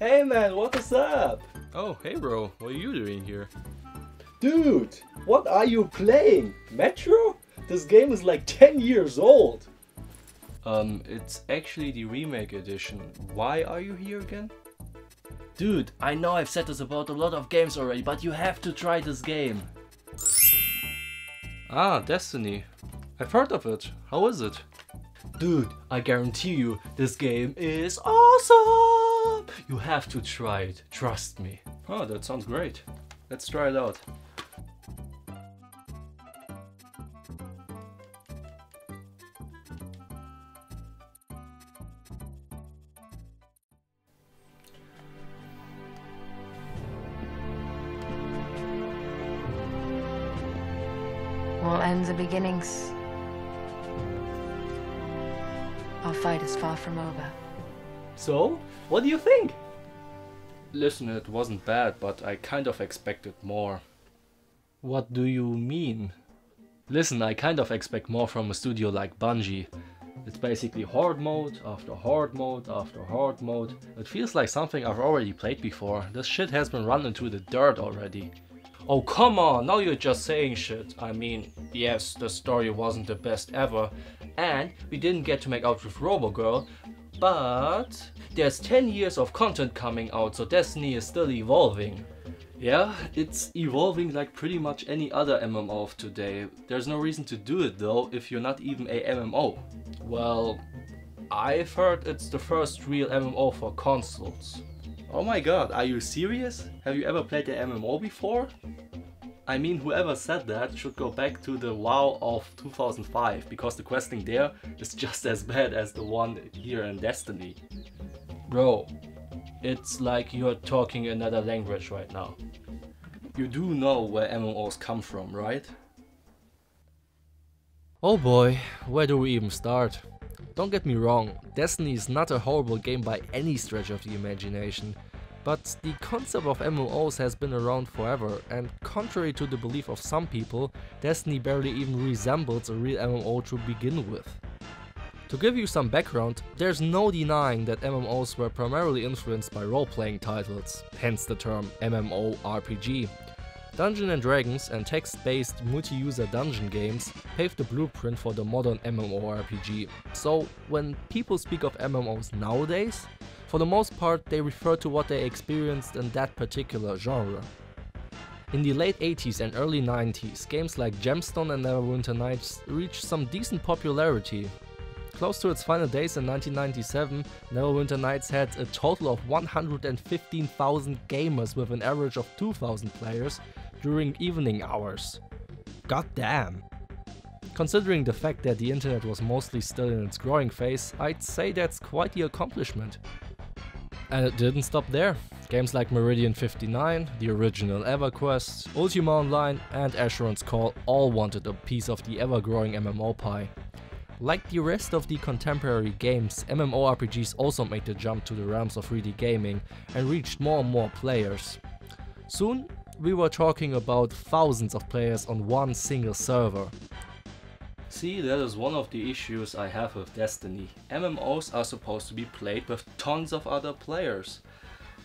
Hey man, what is up? Oh, hey bro, what are you doing here? Dude, what are you playing? Metro? This game is like 10 years old. It's actually the remake edition. Why are you here again? Dude, I know I've said this about a lot of games already, but you have to try this game. Ah, Destiny. I've heard of it. How is it? Dude, I guarantee you, this game is awesome! You have to try it, trust me. Oh, that sounds great. Let's try it out. All ends are beginnings. Our fight is far from over. So, what do you think? Listen, it wasn't bad, but I kind of expected more. What do you mean? Listen, I kind of expect more from a studio like Bungie. It's basically horde mode after horde mode after horde mode. It feels like something I've already played before. This shit has been run into the dirt already. Oh come on, now you're just saying shit. I mean, yes, the story wasn't the best ever, and we didn't get to make out with RoboGirl, but there's 10 years of content coming out, so Destiny is still evolving. Yeah, it's evolving like pretty much any other MMO of today. There's no reason to do it though if you're not even a MMO. Well, I've heard it's the first real MMO for consoles. Oh my god, are you serious? Have you ever played an MMO before? I mean, whoever said that should go back to the WoW of 2005, because the questing there is just as bad as the one here in Destiny. Bro, it's like you're talking another language right now. You do know where MMOs come from, right? Oh boy, where do we even start? Don't get me wrong, Destiny is not a horrible game by any stretch of the imagination, but the concept of MMOs has been around forever, and contrary to the belief of some people, Destiny barely even resembles a real MMO to begin with. To give you some background, there's no denying that MMOs were primarily influenced by role-playing titles, hence the term MMORPG. Dungeons & Dragons and text-based multi-user dungeon games paved the blueprint for the modern MMORPG. So when people speak of MMOs nowadays, for the most part they refer to what they experienced in that particular genre. In the late 80s and early 90s, games like Gemstone and Neverwinter Nights reached some decent popularity. Close to its final days in 1997, Neverwinter Nights had a total of 115,000 gamers with an average of 2,000 players during evening hours. God damn. Considering the fact that the internet was mostly still in its growing phase, I'd say that's quite the accomplishment. And it didn't stop there. Games like Meridian 59, the original EverQuest, Ultima Online and Asheron's Call all wanted a piece of the ever-growing MMO pie. Like the rest of the contemporary games, MMORPGs also made the jump to the realms of 3D gaming and reached more and more players. Soon, we were talking about thousands of players on one single server. See, that is one of the issues I have with Destiny. MMOs are supposed to be played with tons of other players.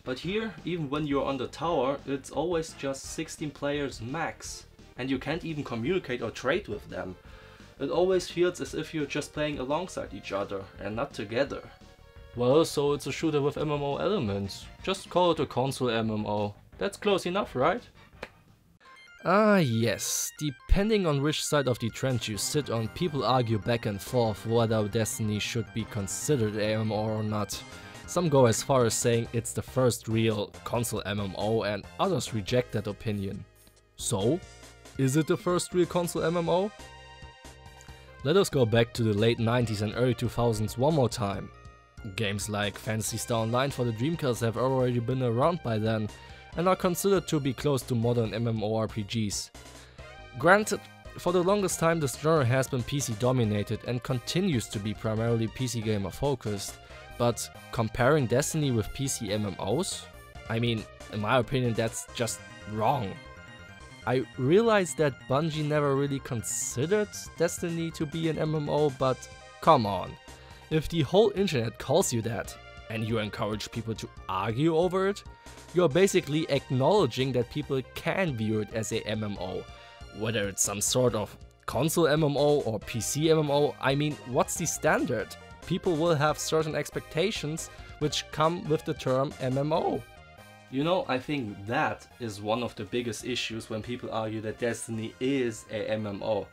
But here, even when you're on the tower, it's always just 16 players max. And you can't even communicate or trade with them. It always feels as if you're just playing alongside each other and not together. Well, so it's a shooter with MMO elements. Just call it a console MMO. That's close enough, right? Ah yes, depending on which side of the trench you sit on, people argue back and forth whether Destiny should be considered a MMO or not. Some go as far as saying it's the first real console MMO, and others reject that opinion. So, is it the first real console MMO? Let us go back to the late 90s and early 2000s one more time. Games like Phantasy Star Online for the Dreamcast have already been around by then, and are considered to be close to modern MMORPGs. Granted, for the longest time this genre has been PC dominated and continues to be primarily PC gamer focused, but comparing Destiny with PC MMOs? I mean, in my opinion that's just wrong. I realize that Bungie never really considered Destiny to be an MMO, but come on. If the whole internet calls you that, and you encourage people to argue over it, you're basically acknowledging that people can view it as a MMO. Whether it's some sort of console MMO or PC MMO, I mean, what's the standard? People will have certain expectations which come with the term MMO. You know, I think that is one of the biggest issues when people argue that Destiny is a MMO.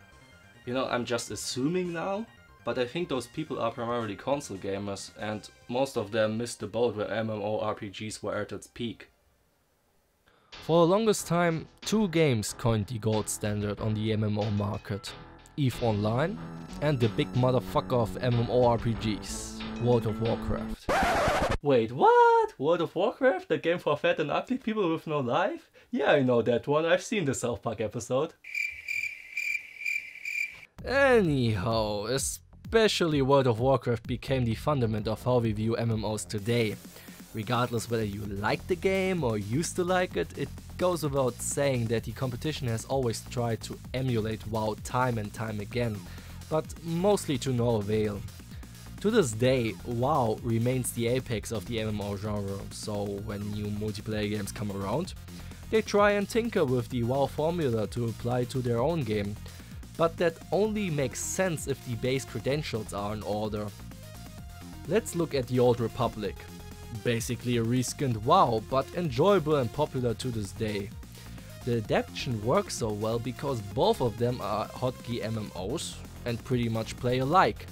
You know, I'm just assuming now, but I think those people are primarily console gamers, and most of them missed the boat where MMORPGs were at its peak. For the longest time, two games coined the gold standard on the MMO market: EVE Online and the big motherfucker of MMORPGs, World of Warcraft. Wait, what? World of Warcraft? The game for fat and ugly people with no life? Yeah, I know that one, I've seen the South Park episode. Anyhow, especially World of Warcraft became the fundament of how we view MMOs today. Regardless whether you like the game or used to like it, it goes without saying that the competition has always tried to emulate WoW time and time again, but mostly to no avail. To this day, WoW remains the apex of the MMO genre, so when new multiplayer games come around, they try and tinker with the WoW formula to apply to their own game. But that only makes sense if the base credentials are in order. Let's look at the Old Republic. Basically a reskinned WoW, but enjoyable and popular to this day. The adaptation works so well because both of them are hotkey MMOs and pretty much play alike.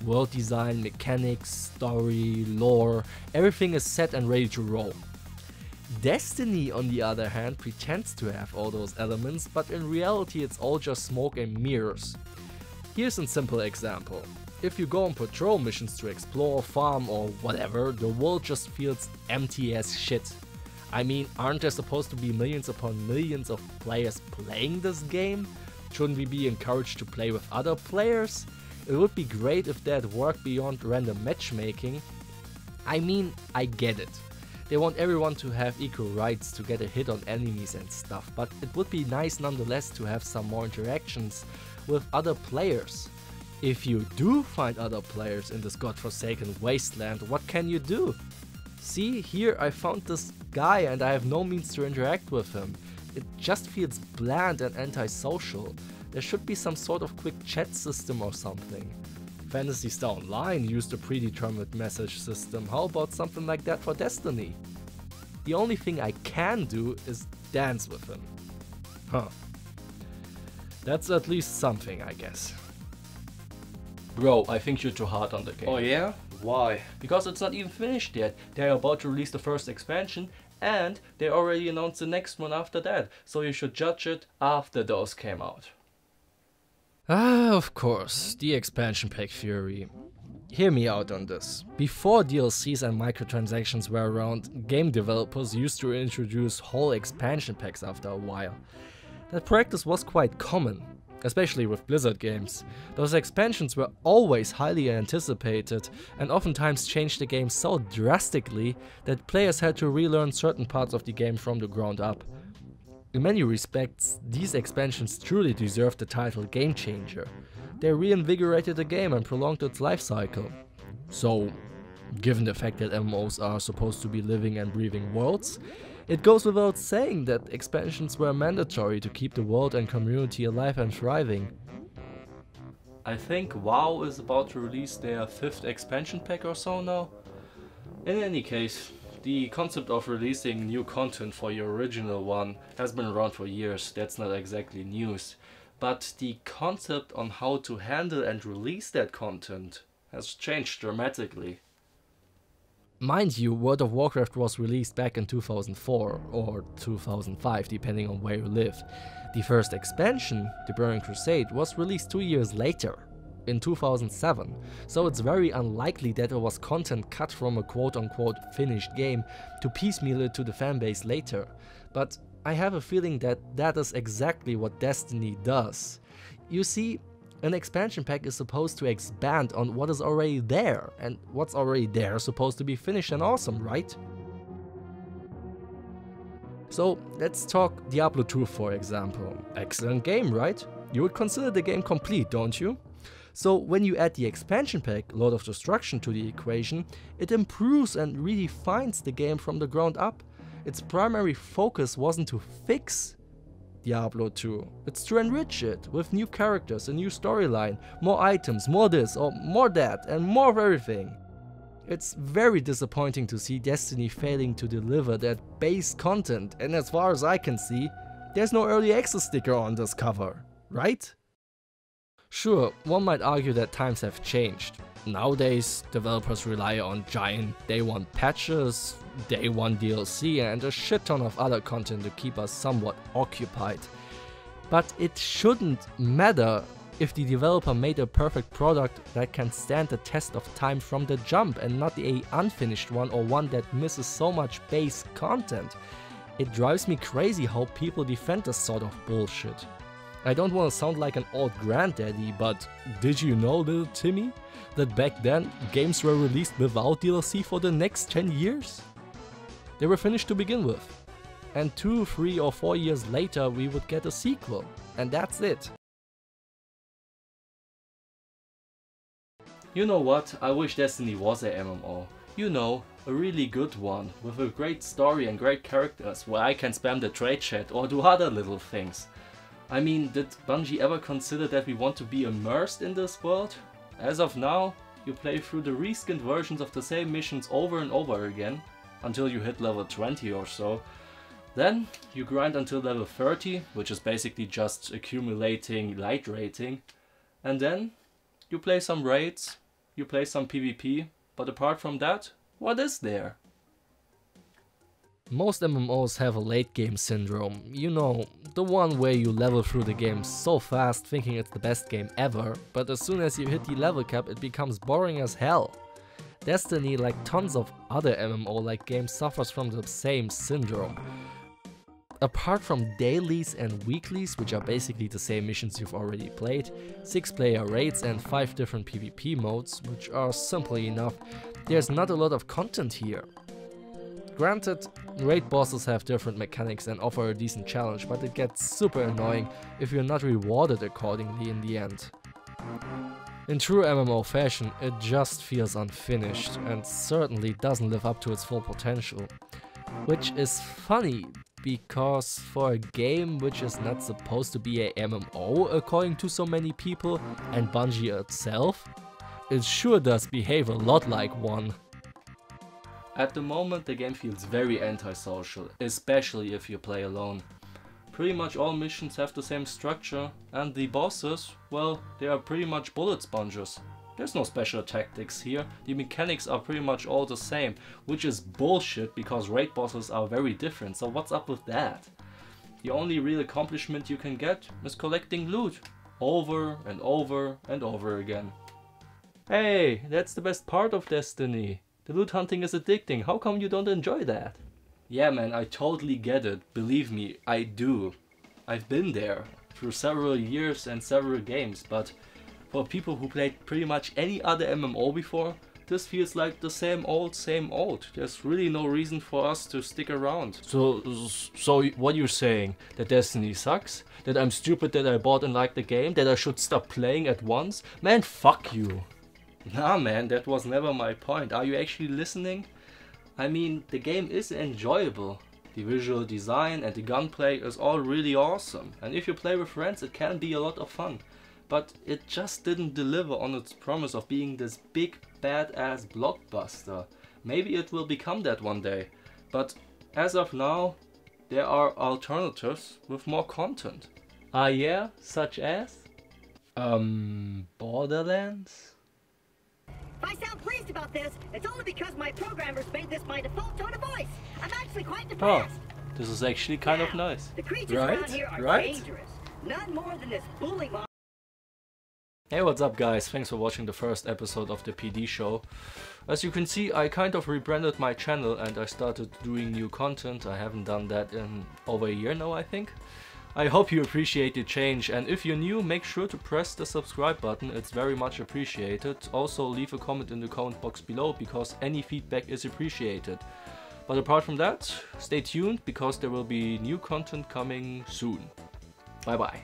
World design, mechanics, story, lore, everything is set and ready to roll. Destiny, on the other hand, pretends to have all those elements, but in reality it's all just smoke and mirrors. Here's a simple example. If you go on patrol missions to explore, farm or whatever, the world just feels empty as shit. I mean, aren't there supposed to be millions upon millions of players playing this game? Shouldn't we be encouraged to play with other players? It would be great if that worked beyond random matchmaking. I mean, I get it. They want everyone to have equal rights to get a hit on enemies and stuff, but it would be nice nonetheless to have some more interactions with other players. If you do find other players in this godforsaken wasteland, what can you do? See, here I found this guy and I have no means to interact with him. It just feels bland and antisocial. There should be some sort of quick chat system or something. Phantasy Star Online used a predetermined message system. How about something like that for Destiny? The only thing I can do is dance with him. Huh. That's at least something, I guess. Bro, I think you're too hard on the game. Oh yeah? Why? Because it's not even finished yet. They're about to release the first expansion and they already announced the next one after that. So you should judge it after those came out. Ah, of course, the expansion pack theory. Hear me out on this. Before DLCs and microtransactions were around, game developers used to introduce whole expansion packs after a while. That practice was quite common, especially with Blizzard games. Those expansions were always highly anticipated and oftentimes changed the game so drastically that players had to relearn certain parts of the game from the ground up. In many respects, these expansions truly deserve the title Game Changer. They reinvigorated the game and prolonged its life cycle. So, given the fact that MMOs are supposed to be living and breathing worlds, it goes without saying that expansions were mandatory to keep the world and community alive and thriving. I think WoW is about to release their 5th expansion pack or so now. In any case, the concept of releasing new content for your original one has been around for years, that's not exactly news. But the concept on how to handle and release that content has changed dramatically. Mind you, World of Warcraft was released back in 2004 or 2005, depending on where you live. The first expansion, The Burning Crusade, was released 2 years later, in 2007, so it's very unlikely that there was content cut from a quote-unquote finished game to piecemeal it to the fanbase later. But I have a feeling that that is exactly what Destiny does. You see, an expansion pack is supposed to expand on what is already there, and what's already there is supposed to be finished and awesome, right? So let's talk Diablo 2 for example. Excellent game, right? You would consider the game complete, don't you? So when you add the expansion pack, Lord of Destruction, to the equation, it improves and redefines the game from the ground up. Its primary focus wasn't to fix Diablo 2, it's to enrich it with new characters, a new storyline, more items, more this or more that, and more of everything. It's very disappointing to see Destiny failing to deliver that base content, and as far as I can see, there's no early access sticker on this cover, right? Sure, one might argue that times have changed. Nowadays, developers rely on giant day one patches, day one DLC and a shit ton of other content to keep us somewhat occupied. But it shouldn't matter if the developer made a perfect product that can stand the test of time from the jump and not a unfinished one or one that misses so much base content. It drives me crazy how people defend this sort of bullshit. I don't want to sound like an old granddaddy, but did you know, little Timmy, that back then games were released without DLC for the next 10 years? They were finished to begin with. And 2, 3 or 4 years later we would get a sequel. And that's it. You know what, I wish Destiny was a MMO. You know, a really good one, with a great story and great characters, where I can spam the trade chat or do other little things. I mean, did Bungie ever consider that we want to be immersed in this world? As of now, you play through the reskinned versions of the same missions over and over again, until you hit level 20 or so. Then you grind until level 30, which is basically just accumulating light rating. And then you play some raids, you play some PvP, but apart from that, what is there? Most MMOs have a late game syndrome, you know, the one where you level through the game so fast thinking it's the best game ever, but as soon as you hit the level cap it becomes boring as hell. Destiny, like tons of other MMO-like games, suffers from the same syndrome. Apart from dailies and weeklies, which are basically the same missions you've already played, 6-player raids and 5 different PvP modes, which are simply enough, there's not a lot of content here. Granted, raid bosses have different mechanics and offer a decent challenge, but it gets super annoying if you're not rewarded accordingly in the end. In true MMO fashion, it just feels unfinished and certainly doesn't live up to its full potential. Which is funny, because for a game which is not supposed to be a MMO according to so many people and Bungie itself, it sure does behave a lot like one. At the moment the game feels very antisocial, especially if you play alone. Pretty much all missions have the same structure, and the bosses, well, they are pretty much bullet sponges. There's no special tactics here, the mechanics are pretty much all the same, which is bullshit because raid bosses are very different, so what's up with that? The only real accomplishment you can get is collecting loot, over and over and over again. Hey, that's the best part of Destiny. The loot hunting is addicting, how come you don't enjoy that? Yeah man, I totally get it, believe me, I do. I've been there, through several years and several games, but for people who played pretty much any other MMO before, this feels like the same old, There's really no reason for us to stick around. So what you're saying? That Destiny sucks? That I'm stupid that I bought and liked the game? That I should stop playing at once? Man, fuck you. Nah man, that was never my point. Are you actually listening? I mean, the game is enjoyable. The visual design and the gunplay is all really awesome. And if you play with friends, it can be a lot of fun. But it just didn't deliver on its promise of being this big badass blockbuster. Maybe it will become that one day. But as of now, there are alternatives with more content. Ah yeah? Such as? Borderlands? If I sound pleased about this, it's only because my programmers made this my default tone of voice. I'm actually quite depressed. Oh, this is actually kind of nice. The creatures around here are dangerous. None more than this bully monster. Hey, what's up guys, thanks for watching the first episode of the PDShoW. As you can see, I kind of rebranded my channel and I started doing new content. I haven't done that in over a year now, I think. I hope you appreciate the change, and if you're new, make sure to press the subscribe button, it's very much appreciated. Also leave a comment in the comment box below, because any feedback is appreciated. But apart from that, stay tuned, because there will be new content coming soon. Bye bye.